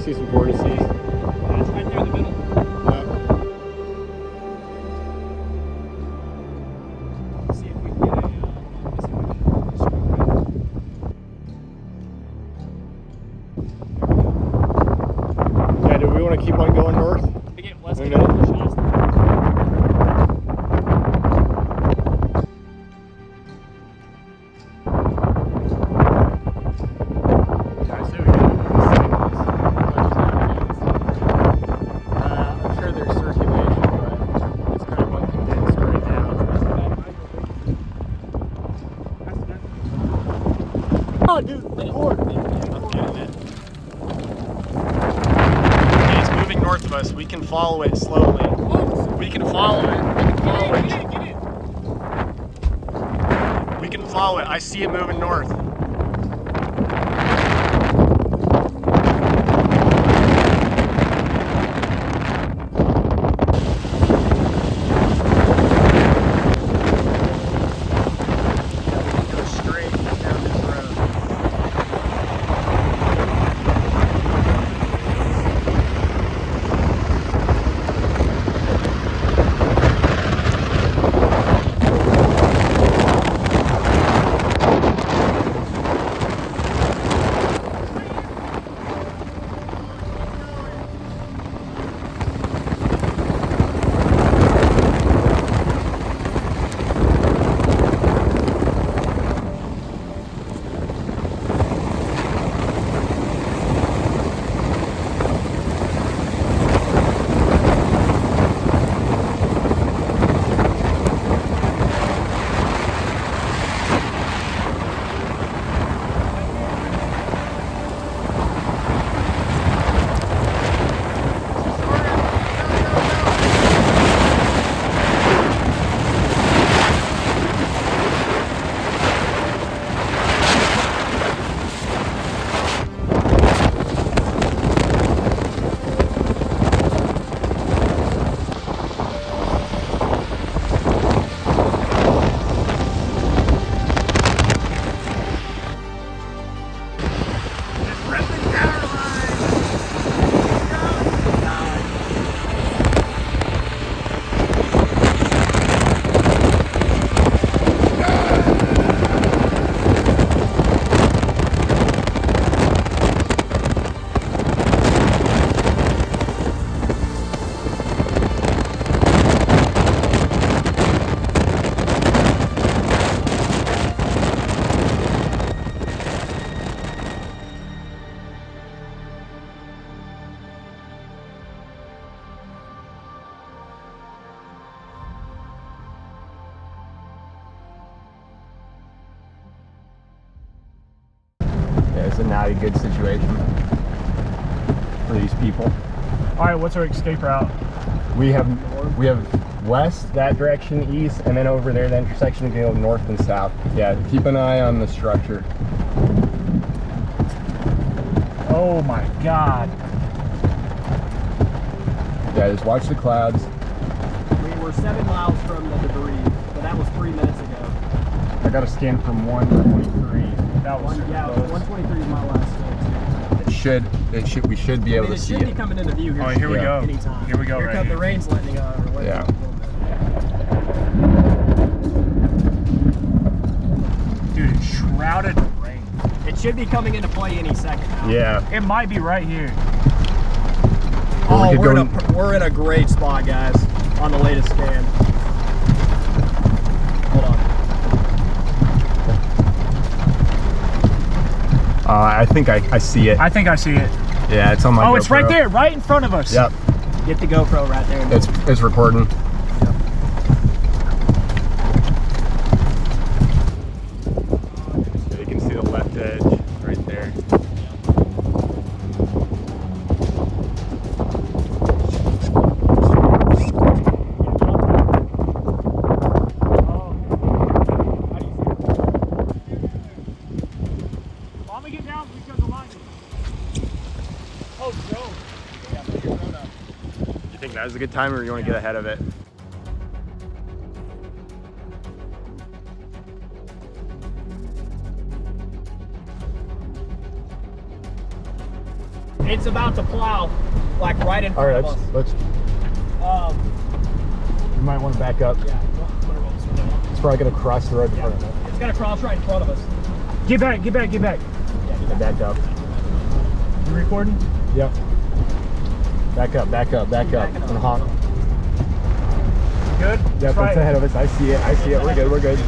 see some vortices. It's right there in the middle. See if we can get a, Yeah, do we want to keep on going north? let's We get know. the shots. I'm sure there's circulation, but it's kind of uncondensed right now. Oh, dude, record. I'm getting it. Okay, it's moving north of us. We can follow it slowly. We can follow it. We can follow it. I see it moving north. Yeah, it's not a good situation for these people. All right, what's our escape route? We have west, that direction, east, and then over there, the intersection, we go north and south. Yeah, keep an eye on the structure. Oh my God. Yeah, just watch the clouds. We were 7 miles from the debris, but that was 3 minutes ago. I got a scan from 123. That was Yeah, close. 123 is my last scan too. We should be able to see It should it. be coming into view here. Oh, here we go. Anytime. Here we go. Here Right comes here. the rain's letting Yeah. a little bit. Dude, it's shrouded in rain. It should be coming into play any second now. Yeah. It might be right here. Oh, we could we're in a great spot, guys, on the latest scan. Hold on. I think I see it. I think I see it. Yeah, it's on my Oh, it's right GoPro. there, right in front of us. Yep, Get the GoPro right there. it's recording. You can see the left edge right there. You think that was a good time, or you want to get ahead of it? It's about to plow, like right in All front right, of us. let's. You might want to back up. Yeah, I'm gonna roll this window up. It's probably gonna cross the road in front of us. It's gonna cross right in front of us. Get back, get back, get back. Yeah, back up. You recording? Yep. Back up, back up, back up, and honk. Good? Yep, Try it's it. ahead of us. I see it. I see it. We're good. We're good.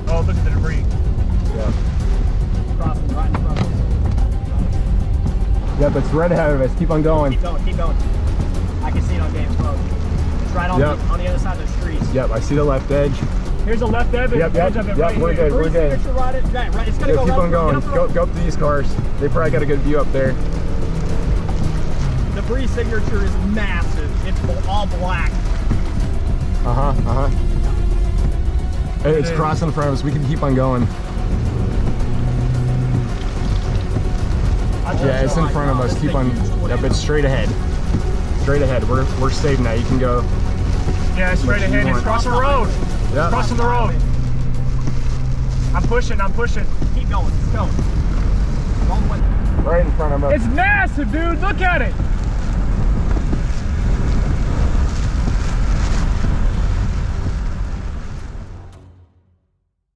Oh, look at the debris. Yeah. Crossing right in front of us. Yep, it's right ahead of us. Keep on going. Keep going, keep going. I can see it on Games Road. It's right on, Yep. on the other side of the streets. Yep, I see the left edge. Here's the left edge. Yep, edge of it right we're here. good. We're good. Signature right, right, it's gonna Yeah, go keep right on going. Get up the road. Go up to these cars. They probably got a good view up there. Debris signature is massive. It's all black. Hey, it's crossing in front of us. We can keep on going. Yeah, it's in front of us. Keep on. Yep, it's straight ahead. Straight ahead. We're safe now. You can go. Yeah, straight ahead. It's crossing the road. Yeah. Crossing the road. I'm pushing, I'm pushing. Keep going, it's going. Wrong way. Right in front of us. It's massive, dude. Look at it.